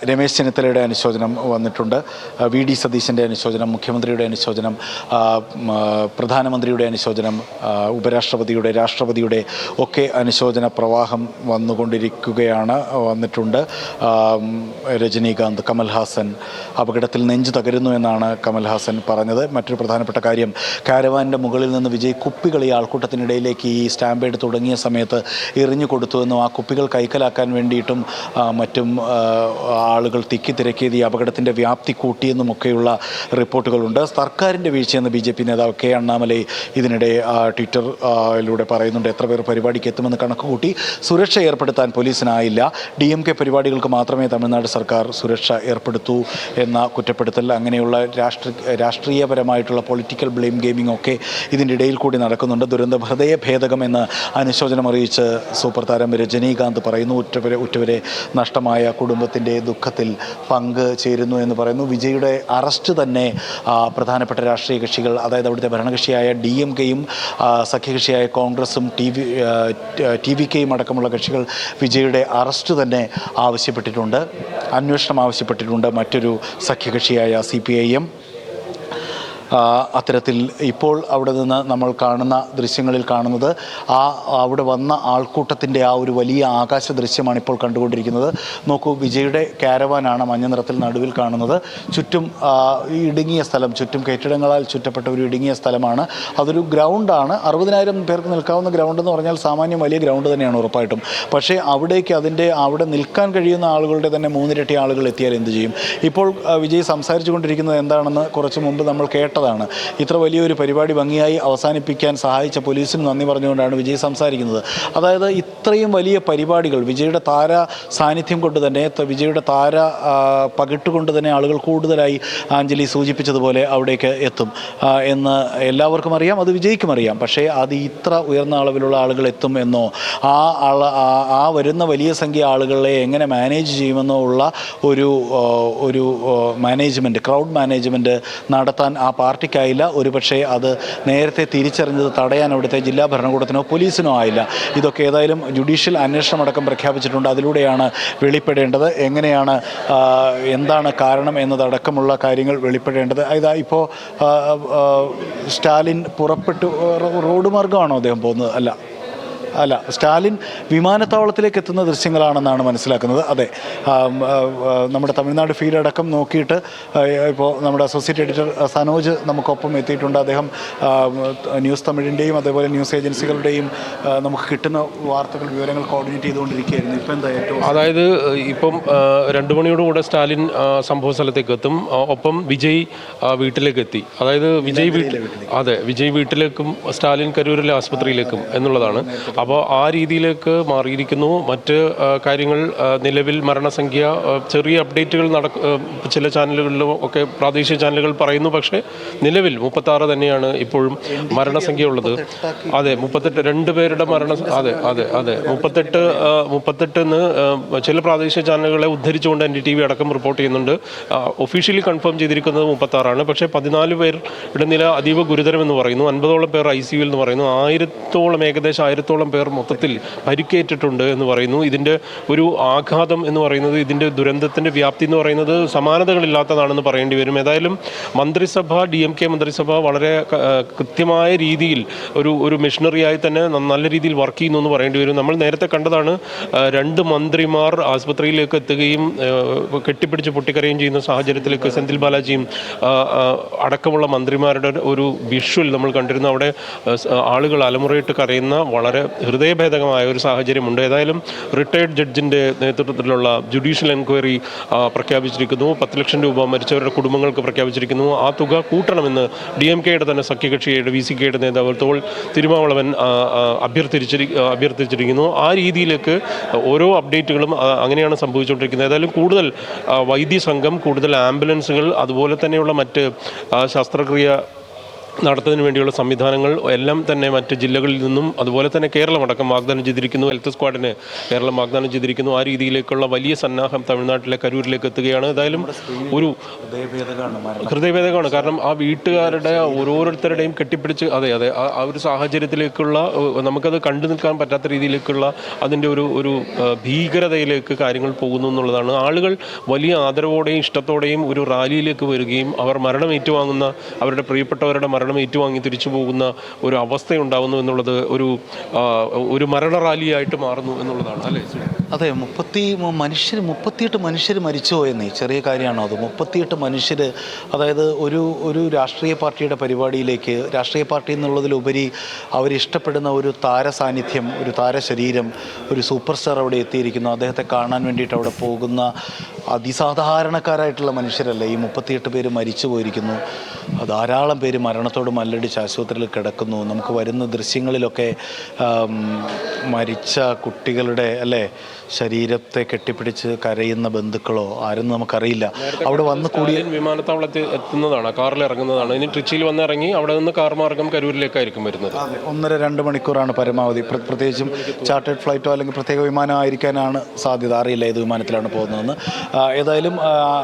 രമേശ് ചെന്നിത്തലയുടെ അനുശോചനം വന്നിട്ടുണ്ട്, വി ഡി സതീശൻ്റെ അനുശോചനം, മുഖ്യമന്ത്രിയുടെ അനുശോചനം, പ്രധാനമന്ത്രിയുടെ അനുശോചനം, ഉപരാഷ്ട്രപതിയുടെ, രാഷ്ട്രപതിയുടെ ഒക്കെ അനുശോചന പ്രവാഹം വന്നിട്ടുണ്ട്. രജനീകാന്ത്, കമൽഹാസൻ അപകടത്തിൽ നെഞ്ചു തകരുന്നു എന്നാണ് കമൽഹാസൻ പറഞ്ഞത്. മറ്റൊരു പ്രധാനപ്പെട്ട കാര്യം, കാരവാനിൻ്റെ മുകളിൽ നിന്ന് വിജയ് കുപ്പികൾ ഈ ആൾക്കൂട്ടത്തിനിടയിലേക്ക് ഈ സ്റ്റാമ്പേഡ് തുടങ്ങിയ സമയത്ത് എറിഞ്ഞു കൊടുത്തുവെന്നും ആ കുപ്പികൾ കൈക്കലാക്കാൻ വേണ്ടിയിട്ടും മറ്റും ആളുകൾ തിക്കിത്തിരക്കിയത് ഈ അപകടത്തിൻ്റെ വ്യാപ്തി കൂട്ടിയെന്നുമൊക്കെയുള്ള റിപ്പോർട്ടുകളുണ്ട്. സർക്കാരിൻ്റെ വീഴ്ചയെന്ന് BJP നേതാവ് കെ അണ്ണാമലൈ ഇതിനിടെ ട്വിറ്ററിലൂടെ പറയുന്നുണ്ട്. എത്ര പേർ പരിപാടിക്ക് എത്തുമെന്ന് കണക്ക് കൂട്ടി സുരക്ഷ ഏർപ്പെടുത്താൻ പോലീസിനായില്ല. DMK പരിപാടികൾക്ക് മാത്രമേ തമിഴ്നാട് സർക്കാർ സുരക്ഷ ഏർപ്പെടുത്തൂ എന്ന കുറ്റപ്പെടുത്തൽ, അങ്ങനെയുള്ള രാഷ്ട്രീയപരമായിട്ടുള്ള പൊളിറ്റിക്കൽ ബ്ലെയിം ഗെയിമിംഗ് ഒക്കെ ഇതിൻ്റെ ഇടയിൽ കൂടി നടക്കുന്നുണ്ട്. ദുരന്ത ഹൃദയ ഭേദകം എന്ന് അനുശോചനം അറിയിച്ച് സൂപ്പർ താരം രജനീകാന്ത് പറയുന്നു. ഉറ്റവരെ നഷ്ടമായ കുടുംബത്തിൻ്റെ ദുഃഖത്തിൽ പങ്ക് ചേരുന്നു എന്ന് പറയുന്നു. വിജയുടെ അറസ്റ്റ് തന്നെ പ്രധാനപ്പെട്ട രാഷ്ട്രീയ കക്ഷികൾ, അതായത് അവിടുത്തെ ഭരണകക്ഷിയായ DMKയും സഖ്യകക്ഷിയായ കോൺഗ്രസും TVKയും അടക്കമുള്ള കക്ഷികൾ വിജയുടെ അറസ്റ്റ് തന്നെ ആവശ്യപ്പെട്ടിട്ടുണ്ട്, അന്വേഷണം ആവശ്യപ്പെട്ടിട്ടുണ്ട്. മറ്റൊരു സഖ്യകക്ഷിയായ CPIM അത്തരത്തിൽ ഇപ്പോൾ അവിടെ നിന്ന് നമ്മൾ കാണുന്ന ദൃശ്യങ്ങളിൽ കാണുന്നത് അവിടെ വന്ന ആൾക്കൂട്ടത്തിൻ്റെ ആ ഒരു വലിയ ആകാശ ദൃശ്യമാണ് ഇപ്പോൾ കണ്ടുകൊണ്ടിരിക്കുന്നത്. നോക്കൂ, വിജയുടെ കാരവാനാണ് മഞ്ഞ നിറത്തിൽ നടുവിൽ കാണുന്നത്. ചുറ്റും ഇടുങ്ങിയ സ്ഥലം, ചുറ്റും കെട്ടിടങ്ങളാൽ ചുറ്റപ്പെട്ട ഒരു ഇടുങ്ങിയ സ്ഥലമാണ്. അതൊരു ഗ്രൗണ്ടാണ്. 60,000 പേർക്ക് നിൽക്കാവുന്ന ഗ്രൗണ്ട് എന്ന് പറഞ്ഞാൽ സാമാന്യം വലിയ ഗ്രൗണ്ട് തന്നെയാണ് ഉറപ്പായിട്ടും. പക്ഷേ അവിടേക്ക് അവിടെ നിൽക്കാൻ കഴിയുന്ന ആളുകളുടെ തന്നെ 3 ഇരട്ടി ആളുകൾ എത്തിയാൽ എന്ത് ചെയ്യും? ഇപ്പോൾ വിജയ് സംസാരിച്ചു കൊണ്ടിരിക്കുന്നത് എന്താണെന്ന് കുറച്ച് മുമ്പ് നമ്മൾ കേട്ടതാണ്. ഇത്ര വലിയൊരു പരിപാടി ഭംഗിയായി അവസാനിപ്പിക്കാൻ സഹായിച്ച പോലീസിന് നന്ദി പറഞ്ഞുകൊണ്ടാണ് വിജയ് സംസാരിക്കുന്നത്. അതായത് ഇത്രയും വലിയ പരിപാടികൾ വിജയുടെ താര സാന്നിധ്യം കൊണ്ട് തന്നെ, വിജയുടെ താര പകിട്ടുകൊണ്ട് തന്നെ ആളുകൾ കൂടുതലായി ആഞ്ജലി സൂചിപ്പിച്ചതുപോലെ അവിടേക്ക് എത്തും എന്ന് എല്ലാവർക്കും അറിയാം, അത് വിജയ്ക്കും അറിയാം. പക്ഷേ അത് ഇത്ര ഉയർന്ന അളവിലുള്ള ആളുകൾ എത്തും എന്നോ ആ വരുന്ന വലിയ സംഖ്യ ആളുകളെ എങ്ങനെ മാനേജ് ചെയ്യുമെന്നോ ഉള്ള ഒരു മാനേജ്മെൻറ്റ്, ക്രൗഡ് മാനേജ്മെൻറ്റ് നടത്താൻ ആ പാർട്ടിക്കായില്ല. ഒരുപക്ഷെ അത് നേരത്തെ തിരിച്ചറിഞ്ഞത് തടയാൻ അവിടുത്തെ ജില്ലാ ഭരണകൂടത്തിനോ പോലീസിനോ ആയില്ല. ഇതൊക്കെ ഏതായാലും ജുഡീഷ്യൽ അന്വേഷണം അടക്കം പ്രഖ്യാപിച്ചിട്ടുണ്ട്. അതിലൂടെയാണ് വെളിപ്പെടേണ്ടത്. എങ്ങനെയാണ്, എന്താണ് കാരണം എന്നതടക്കമുള്ള കാര്യങ്ങൾ വെളിപ്പെടേണ്ടത്. അതായത് ഇപ്പോൾ സ്റ്റാലിൻ പുറപ്പെട്ടു, റോഡ് മാർഗമാണോ അദ്ദേഹം പോകുന്നത്? അല്ല, സ്റ്റാലിൻ വിമാനത്താവളത്തിലേക്ക് എത്തുന്ന ദൃശ്യങ്ങളാണെന്നാണ് മനസ്സിലാക്കുന്നത്. അതെ, നമ്മുടെ തമിഴ്നാട് ഫീഡ് അടക്കം നോക്കിയിട്ട് ഇപ്പോൾ നമ്മുടെ അസോസിയേറ്റ് എഡിറ്റർ സനോജ് നമുക്കൊപ്പം എത്തിയിട്ടുണ്ട്. അദ്ദേഹം ന്യൂസ് തമിഴിൻ്റെയും അതേപോലെ ന്യൂസ് ഏജൻസികളുടെയും നമുക്ക് കിട്ടുന്ന വാർത്തകൾ, വിവരങ്ങൾ കോർഡിനേറ്റ് ചെയ്തുകൊണ്ടിരിക്കുകയായിരുന്നു. ഇപ്പം എന്താ ഏറ്റവും, അതായത് ഇപ്പം 2 മണിയോടുകൂടെ സ്റ്റാലിൻ സംഭവ സ്ഥലത്തേക്ക് എത്തും. ഒപ്പം വിജയ് വീട്ടിലേക്ക് എത്തി. അതായത് വിജയ് വീട്ടിലേക്കും സ്റ്റാലിൻ കരൂരിലെ ആശുപത്രിയിലേക്കും എന്നുള്ളതാണ്. അപ്പോൾ ആ രീതിയിലേക്ക് മാറിയിരിക്കുന്നു. മറ്റ് കാര്യങ്ങൾ, നിലവിൽ മരണസംഖ്യ ചെറിയ അപ്ഡേറ്റുകൾ ചില ചാനലുകളിലും ഒക്കെ പ്രാദേശിക ചാനലുകൾ പറയുന്നു. പക്ഷേ നിലവിൽ 36 തന്നെയാണ് ഇപ്പോഴും മരണസംഖ്യ ഉള്ളത്. അതെ, 38 പേരുടെ അതെ 38 ചില പ്രാദേശിക ചാനലുകളെ ഉദ്ധരിച്ചുകൊണ്ട് NDTV അടക്കം റിപ്പോർട്ട് ചെയ്യുന്നുണ്ട്. ഒഫീഷ്യലി കൺഫേം ചെയ്തിരിക്കുന്നത് 36ആണ്. പക്ഷേ 14 പേരുടെ നില അതീവ ഗുരുതരമെന്ന് പറയുന്നു. 50ഓളം പേർ ICUവിൽ എന്ന് പറയുന്നു. ഏകദേശം 1000ഓളം പേർ മൊത്തത്തിൽ പരിക്കേറ്റിട്ടുണ്ട് എന്ന് പറയുന്നു. ഇതിൻ്റെ ഒരു ആഘാതം എന്ന് പറയുന്നത്, ഇതിൻ്റെ ദുരന്തത്തിൻ്റെ വ്യാപ്തി എന്ന് പറയുന്നത് സമാനതകളില്ലാത്തതാണെന്ന് പറയേണ്ടി വരും. ഏതായാലും മന്ത്രിസഭ, DMK മന്ത്രിസഭ വളരെ കൃത്യമായ രീതിയിൽ ഒരു മെഷീനറിയായി തന്നെ നല്ല രീതിയിൽ വർക്ക് ചെയ്യുന്നു എന്ന് പറയേണ്ടി വരും. നമ്മൾ നേരത്തെ കണ്ടതാണ്, 2 മന്ത്രിമാർ ആശുപത്രിയിലേക്ക് എത്തുകയും കെട്ടിപ്പിടിച്ച് പൊട്ടിക്കരയും ചെയ്യുന്ന സാഹചര്യത്തിലേക്ക് സെന്തിൽ ബാലാജിയും അടക്കമുള്ള മന്ത്രിമാരുടെ ഒരു വിഷ്വൽ നമ്മൾ കണ്ടിരുന്നു. അവിടെ ആളുകൾ അലമുറയിട്ട് കരയുന്ന വളരെ ഹൃദയഭേദകമായ ഒരു സാഹചര്യമുണ്ട്. ഏതായാലും റിട്ടയർഡ് ജഡ്ജിൻ്റെ നേതൃത്വത്തിലുള്ള ജുഡീഷ്യൽ എൻക്വയറി പ്രഖ്യാപിച്ചിരിക്കുന്നു. 10 ലക്ഷം രൂപ മരിച്ചവരുടെ കുടുംബങ്ങൾക്ക് പ്രഖ്യാപിച്ചിരിക്കുന്നു. ആ തുക കൂട്ടണമെന്ന് DMKയുടെ തന്നെ സഖ്യകക്ഷിയുടെ VCKയുടെ നേതാവ് തോൾ തിരുമാവളവൻ അഭ്യർത്ഥിച്ചിരിക്കുന്നു. ആ രീതിയിലേക്ക് ഓരോ അപ്ഡേറ്റുകളും അങ്ങനെയാണ് സംഭവിച്ചുകൊണ്ടിരിക്കുന്നത്. ഏതായാലും കൂടുതൽ വൈദ്യസംഘം, കൂടുതൽ ആംബുലൻസുകൾ, അതുപോലെ തന്നെയുള്ള മറ്റ് ശസ്ത്രക്രിയ നടത്തുന്നതിന് വേണ്ടിയുള്ള സംവിധാനങ്ങൾ എല്ലാം തന്നെ മറ്റ് ജില്ലകളിൽ നിന്നും അതുപോലെ തന്നെ കേരളമടക്കം വാഗ്ദാനം ചെയ്തിരിക്കുന്നു. ഹെൽത്ത് സ്ക്വാഡിന് കേരളം വാഗ്ദാനം ചെയ്തിരിക്കുന്നു. ആ രീതിയിലേക്കുള്ള വലിയ സന്നാഹം തമിഴ്നാട്ടിലെ കരൂരിലേക്ക് എത്തുകയാണ്. ഏതായാലും ഒരു ഹൃദയഭേദകമാണ്. കാരണം ആ വീട്ടുകാരുടെ ഓരോരുത്തരുടെയും കെട്ടിപ്പിടിച്ച് ആ ഒരു സാഹചര്യത്തിലേക്കുള്ള നമുക്കത് കണ്ടു നിൽക്കാൻ പറ്റാത്ത രീതിയിലേക്കുള്ള അതിൻ്റെ ഒരു ഭീകരതയിലേക്ക് കാര്യങ്ങൾ പോകുന്നു എന്നുള്ളതാണ്. ആളുകൾ വലിയ ആദരവോടെയും ഇഷ്ടത്തോടെയും ഒരു റാലിയിലേക്ക് വരികയും അവർ മരണം ഏറ്റുവാങ്ങുന്ന അവരുടെ പ്രിയപ്പെട്ടവരുടെ മരണം ഏറ്റുവാങ്ങി തിരിച്ചു പോകുന്ന ഒരു അവസ്ഥയുണ്ടാകുന്നു എന്നുള്ളത് ഒരു മരണ റാലിയായിട്ട് മാറുന്നു എന്നുള്ളതാണ് അല്ലേ? അതെ, 38 മനുഷ്യർ മരിച്ചു പോയെന്നേ ചെറിയ കാര്യമാണോ അത്? 38 മനുഷ്യർ, അതായത് ഒരു രാഷ്ട്രീയ പാർട്ടിയുടെ പരിപാടിയിലേക്ക്, രാഷ്ട്രീയ പാർട്ടി എന്നുള്ളതിലുപരി അവരിഷ്ടപ്പെടുന്ന ഒരു താരസാന്നിധ്യം, ഒരു താരശരീരം, ഒരു സൂപ്പർ സ്റ്റാർ അവിടെ എത്തിയിരിക്കുന്നു. അദ്ദേഹത്തെ കാണാൻ വേണ്ടിയിട്ട് അവിടെ പോകുന്ന അതിസാധാരണക്കാരായിട്ടുള്ള മനുഷ്യരല്ല ഈ 38 പേര് മരിച്ചു പോയിരിക്കുന്നു. ധാരാളം പേര് മരണത്തോട് മല്ലടിച്ച് ആശുപത്രിയിൽ കിടക്കുന്നു. നമുക്ക് വരുന്ന ദൃശ്യങ്ങളിലൊക്കെ മരിച്ച കുട്ടികളുടെ ശരീരത്തെ കെട്ടിപ്പിടിച്ച് കരയുന്ന ബന്ധുക്കളോ ആരെന്ന് നമുക്കറിയില്ല. അവിടെ വന്ന് കൂടി വിമാനത്താവളത്തിൽ എത്തുന്നതാണ്, കാറിൽ ഇറങ്ങുന്നതാണ്. ഇനി ട്രിച്ചിയിൽ വന്നിറങ്ങി അവിടെ നിന്ന് കാർ മാർഗം കരൂരിലേക്കായിരിക്കും വരുന്നത്. 1.5-2 മണിക്കൂറാണ് പരമാവധി. പ്രത്യേകിച്ചും ചാർട്ടേഡ് ഫ്ലൈറ്റോ അല്ലെങ്കിൽ പ്രത്യേക വിമാനം ആയിരിക്കാനാണ് സാധ്യത. അറിയില്ല ഏത് വിമാനത്തിലാണ് പോകുന്നതെന്ന്. ഏതായാലും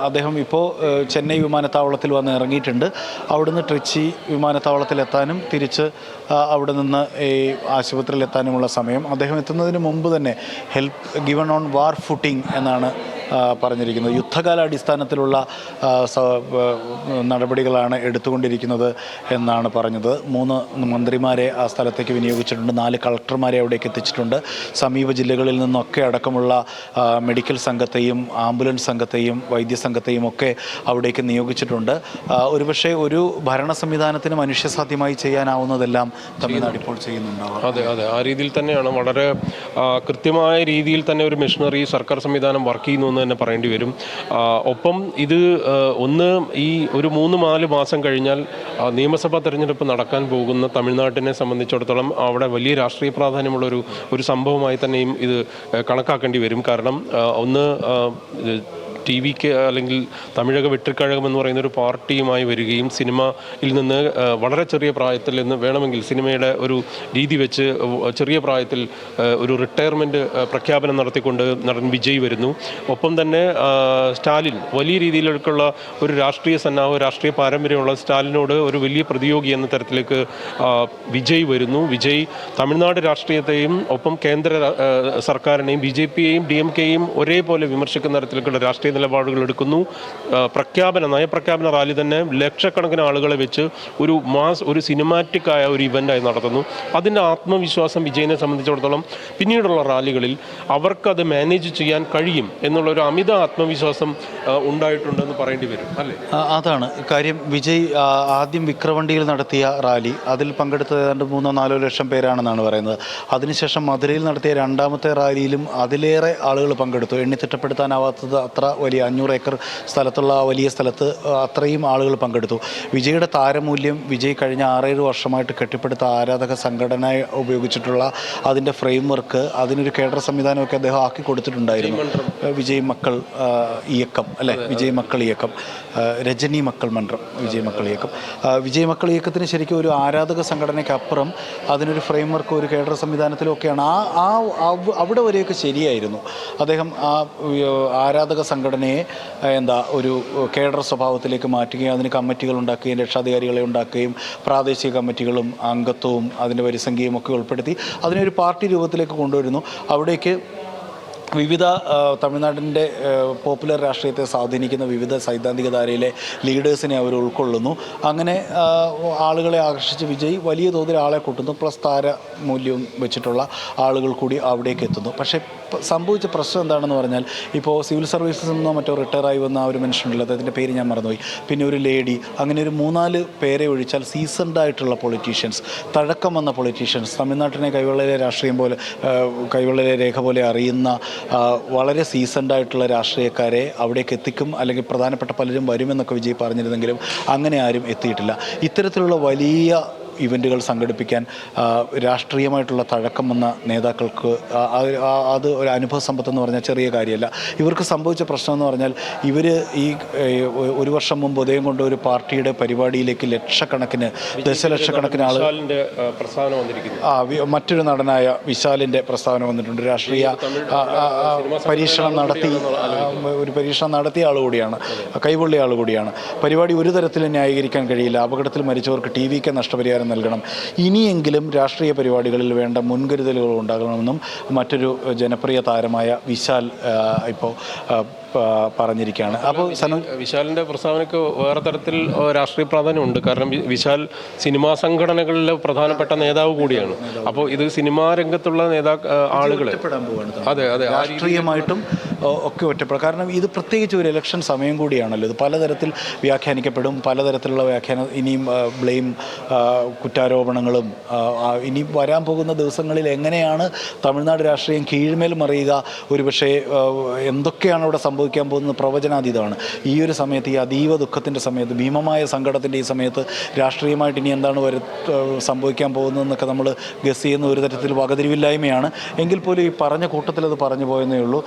അദ്ദേഹം ഇപ്പോൾ ചെന്നൈ വിമാനത്താവളത്തിൽ വന്ന് ഇറങ്ങിയിട്ടുണ്ട്. അവിടുന്ന് ട്രിച്ചി വിമാനത്താവളത്തിലെത്താനും തിരിച്ച് അവിടെ നിന്ന് ഈ ആശുപത്രിയിലെത്താനുമുള്ള സമയം. അദ്ദേഹം എത്തുന്നതിന് മുമ്പ് തന്നെ help given on war footing എന്നാണ് പറഞ്ഞിരിക്കുന്നത്. യുദ്ധകാലാടിസ്ഥാനത്തിലുള്ള നടപടികളാണ് എടുത്തുകൊണ്ടിരിക്കുന്നത് എന്നാണ് പറഞ്ഞത്. 3 മന്ത്രിമാരെ ആ സ്ഥലത്തേക്ക് വിനിയോഗിച്ചിട്ടുണ്ട്. 4 കളക്ടർമാരെ അവിടേക്ക് എത്തിച്ചിട്ടുണ്ട്. സമീപ ജില്ലകളിൽ നിന്നൊക്കെ അടക്കമുള്ള മെഡിക്കൽ സംഘത്തെയും ആംബുലൻസ് സംഘത്തെയും വൈദ്യസംഘത്തെയും ഒക്കെ അവിടേക്ക് നിയോഗിച്ചിട്ടുണ്ട്. ഒരുപക്ഷെ ഒരു ഭരണ സംവിധാനത്തിന് മനുഷ്യസാധ്യമായി ചെയ്യാനാവുന്നതെല്ലാം തമിഴ്നാട് ഇപ്പോൾ ചെയ്യുന്നുണ്ടാവും. അതെ, ആ രീതിയിൽ തന്നെയാണ്. വളരെ കൃത്യമായ രീതിയിൽ തന്നെ ഒരു മെഷീനറി സർക്കാർ സംവിധാനം വർക്ക് ചെയ്യുന്നു തന്നെ പറയേണ്ടി വരും. ഒപ്പം ഇത് ഈ ഒരു 3-4 മാസം കഴിഞ്ഞാൽ നിയമസഭാ തെരഞ്ഞെടുപ്പ് നടക്കാൻ പോകുന്ന തമിഴ്നാട്ടിനെ സംബന്ധിച്ചിടത്തോളം അവിടെ വലിയ രാഷ്ട്രീയ പ്രാധാന്യമുള്ള ഒരു സംഭവമായി തന്നെയും ഇത് കണക്കാക്കേണ്ടി വരും. കാരണം TVK അല്ലെങ്കിൽ തമിഴക വെട്രിക്കഴകം എന്ന് പറയുന്ന ഒരു പാർട്ടിയുമായി വരികയും സിനിമയിൽ നിന്ന് വളരെ ചെറിയ പ്രായത്തിൽ നിന്ന് വേണമെങ്കിൽ സിനിമയുടെ ഒരു രീതി വെച്ച് ചെറിയ പ്രായത്തിൽ ഒരു റിട്ടയർമെൻറ്റ് പ്രഖ്യാപനം നടത്തിക്കൊണ്ട് നടൻ വിജയ് വരുന്നു. ഒപ്പം തന്നെ സ്റ്റാലിൻ വലിയ രീതിയിലേക്കുള്ള ഒരു രാഷ്ട്രീയ സന്നാഹം, രാഷ്ട്രീയ പാരമ്പര്യമുള്ള സ്റ്റാലിനോട് ഒരു വലിയ പ്രതിയോഗി എന്ന തരത്തിലേക്ക് വിജയ് വരുന്നു. വിജയ് തമിഴ്നാട് രാഷ്ട്രീയത്തെയും ഒപ്പം കേന്ദ്ര സർക്കാരിനെയും BJPയെയും DMKയെയും ഒരേപോലെ വിമർശിക്കുന്ന തരത്തിലേക്കുള്ള രാഷ്ട്രീയ നിലപാടുകൾ എടുക്കുന്നു. നയപ്രഖ്യാപന റാലി തന്നെ ലക്ഷക്കണക്കിന് ആളുകളെ വെച്ച് ഒരു സിനിമാറ്റിക് ആയ ഒരു ഇവൻ്റായി നടത്തുന്നു. അതിൻ്റെ ആത്മവിശ്വാസം വിജയനെ സംബന്ധിച്ചിടത്തോളം പിന്നീടുള്ള റാലികളിൽ അവർക്കത് മാനേജ് ചെയ്യാൻ കഴിയും എന്നുള്ളൊരു അമിത ആത്മവിശ്വാസം ഉണ്ടായിട്ടുണ്ടെന്ന് പറയേണ്ടി വരും അല്ലേ? അതാണ് കാര്യം. വിജയ് ആദ്യം വിക്രവണ്ടിയിൽ നടത്തിയ റാലി, അതിൽ പങ്കെടുത്തത് ഏതാണ്ട് 3-4 ലക്ഷം പേരാണെന്നാണ് പറയുന്നത്. അതിനുശേഷം മധുരയിൽ നടത്തിയ 2ാമത്തെ റാലിയിലും അതിലേറെ ആളുകൾ പങ്കെടുത്തു. എണ്ണിത്തിട്ടപ്പെടുത്താനാവാത്തത് അത്ര വലിയ 500 ഏക്കർ സ്ഥലത്തുള്ള ആ വലിയ സ്ഥലത്ത് അത്രയും ആളുകൾ പങ്കെടുത്തു. വിജയുടെ താരമൂല്യം, വിജയ് കഴിഞ്ഞ 6-7 വർഷമായിട്ട് കെട്ടിപ്പടുത്ത ആരാധക സംഘടന ഉപയോഗിച്ചിട്ടുള്ള അതിൻ്റെ ഫ്രെയിം വർക്ക്, അതിനൊരു കേഡർ സംവിധാനമൊക്കെ അദ്ദേഹം ആക്കി കൊടുത്തിട്ടുണ്ടായിരുന്നു. വിജയ് മക്കൾ ഇയക്കം വിജയ് മക്കൾ ഇയക്കം, രജനി മക്കൾ മന്ത്രം, വിജയ് മക്കൾ ഇയക്കം. വിജയ് മക്കൾ ഇയക്കത്തിന് ശരിക്കും ഒരു ആരാധക സംഘടനയ്ക്കപ്പുറം അതിനൊരു ഫ്രെയിം വർക്ക്, ഒരു കേഡർ സംവിധാനത്തിലൊക്കെയാണ്. അവിടെ വരെയൊക്കെ ശരിയായിരുന്നു. അദ്ദേഹം ആ ആരാധക സംഘടനയെ ഒരു കേഡർ സ്വഭാവത്തിലേക്ക് മാറ്റുകയും അതിന് കമ്മിറ്റികൾ ഉണ്ടാക്കുകയും രക്ഷാധികാരികളെ ഉണ്ടാക്കുകയും പ്രാദേശിക കമ്മിറ്റികളും അംഗത്വവും അതിൻ്റെ വരിസംഖ്യയും ഒക്കെ ഉൾപ്പെടുത്തി അതിനൊരു പാർട്ടി രൂപത്തിലേക്ക് കൊണ്ടുവരുന്നു. അവിടേക്ക് വിവിധ തമിഴ്നാടിൻ്റെ പോപ്പുലർ രാഷ്ട്രീയത്തെ സ്വാധീനിക്കുന്ന വിവിധ സൈദ്ധാന്തികധാരയിലെ ലീഡേഴ്സിനെ അവർ ഉൾക്കൊള്ളുന്നു. അങ്ങനെ ആളുകളെ ആകർഷിച്ച് വിജയ് വലിയ തോതിൽ ആളെ കൂട്ടുന്നു. പ്ലസ് താരമൂല്യവും വെച്ചിട്ടുള്ള ആളുകൾ കൂടി അവിടേക്ക് എത്തുന്നു. പക്ഷേ സംഭവിച്ച പ്രശ്നം എന്താണെന്ന് പറഞ്ഞാൽ, ഇപ്പോൾ സിവിൽ സർവീസിൽ നിന്നോ മറ്റോ റിട്ടയറായി വന്ന ആ ഒരു മനുഷ്യനുണ്ടല്ലോ, അദ്ദേഹത്തിൻ്റെ പേര് ഞാൻ മറന്നുപോയി, പിന്നെ ഒരു ലേഡി, അങ്ങനെ ഒരു 3-4 പേരെ ഒഴിച്ചാൽ സീസൺഡ് ആയിട്ടുള്ള പൊളിറ്റീഷ്യൻസ്, തഴക്കം വന്ന പൊളിറ്റീഷ്യൻസ്, തമിഴ്നാട്ടിനെ കൈവെള്ളയിലെ രാഷ്ട്രീയം പോലെ, കൈവെള്ളയിലെ രേഖ പോലെ അറിയുന്ന വളരെ സീസൺഡ് ആയിട്ടുള്ള രാഷ്ട്രീയക്കാരെ അവിടേക്ക് എത്തിക്കും, അല്ലെങ്കിൽ പ്രധാനപ്പെട്ട പലരും വരുമെന്നൊക്കെ വിജയ് പറഞ്ഞിരുന്നെങ്കിലും അങ്ങനെ ആരും എത്തിയിട്ടില്ല. ഇത്തരത്തിലുള്ള വലിയ ഇവൻറ്റുകൾ സംഘടിപ്പിക്കാൻ രാഷ്ട്രീയമായിട്ടുള്ള തഴക്കം വന്ന നേതാക്കൾക്ക് അത് ഒരു അനുഭവ സമ്പത്തെന്ന് പറഞ്ഞാൽ ചെറിയ കാര്യമല്ല. ഇവർക്ക് സംഭവിച്ച പ്രശ്നം എന്ന് പറഞ്ഞാൽ ഇവർ ഈ ഒരു വർഷം മുമ്പ് ഉദയം കൊണ്ട് ഒരു പാർട്ടിയുടെ പരിപാടിയിലേക്ക് ലക്ഷക്കണക്കിന് ദശലക്ഷക്കണക്കിന് ആളുകൾ പ്രസ്താവന വന്നിരിക്കുന്നു. മറ്റൊരു നടനായ വിശാലിൻ്റെ പ്രസ്താവന വന്നിട്ടുണ്ട്. രാഷ്ട്രീയ പരീക്ഷണം നടത്തിയ ആൾ കൂടിയാണ്, കൈപൊള്ളിയ ആൾ കൂടിയാണ്. പരിപാടി ഒരു തരത്തിലും ന്യായീകരിക്കാൻ കഴിയില്ല. അപകടത്തിൽ മരിച്ചവർക്ക് TV-ക്ക് നഷ്ടപരിഹാരം നൽകണം. ഇനിയെങ്കിലും രാഷ്ട്രീയ പരിപാടികളിൽ വേണ്ട മുൻകരുതലുകൾ ഉണ്ടാകണമെന്നും മറ്റൊരു ജനപ്രിയ താരമായ വിശാൽ ഇപ്പോൾ പറഞ്ഞിരിക്കുകയാണ്. അപ്പോൾ വിശാലിൻ്റെ പ്രസ്താവനയ്ക്ക് വേറെ തരത്തിൽ രാഷ്ട്രീയ പ്രാധാന്യമുണ്ട്. കാരണം വിശാൽ സിനിമാ സംഘടനകളിലെ പ്രധാനപ്പെട്ട നേതാവ് കൂടിയാണ്. അപ്പോൾ ഇത് സിനിമാ രംഗത്തുള്ള ആളുകളെ അതെ രാഷ്ട്രീയമായിട്ടും ഒക്കെ ഒറ്റപ്പെടും. കാരണം ഇത് പ്രത്യേകിച്ച് ഒരു ഇലക്ഷൻ സമയം കൂടിയാണല്ലോ. ഇത് പലതരത്തിൽ വ്യാഖ്യാനിക്കപ്പെടും. പലതരത്തിലുള്ള വ്യാഖ്യാനം ഇനിയും ബ്ലെയിം കുറ്റാരോപണങ്ങളും ഇനി വരാൻ പോകുന്ന ദിവസങ്ങളിൽ എങ്ങനെയാണ് തമിഴ്നാട് രാഷ്ട്രീയം കീഴ്മേൽ മറിയുക, ഒരുപക്ഷെ എന്തൊക്കെയാണ് അവിടെ സംഭവിക്കാൻ പോകുന്നത് പ്രവചനാതീതമാണ്. ഈ ഒരു സമയത്ത്, ഈ അതീവ ദുഃഖത്തിൻ്റെ സമയത്ത്, ഭീമമായ സങ്കടത്തിൻ്റെ ഈ സമയത്ത് രാഷ്ട്രീയമായിട്ട് ഇനി എന്താണ് സംഭവിക്കാൻ പോകുന്നതെന്നൊക്കെ നമ്മൾ ഗസ് ചെയ്യുന്ന ഒരു തരത്തിൽ വകതിരിവില്ലായ്മയാണ്. എങ്കിൽ പോലും ഈ പറഞ്ഞ കൂട്ടത്തിൽ അത് പറഞ്ഞു പോയെന്നേ ഉള്ളൂ.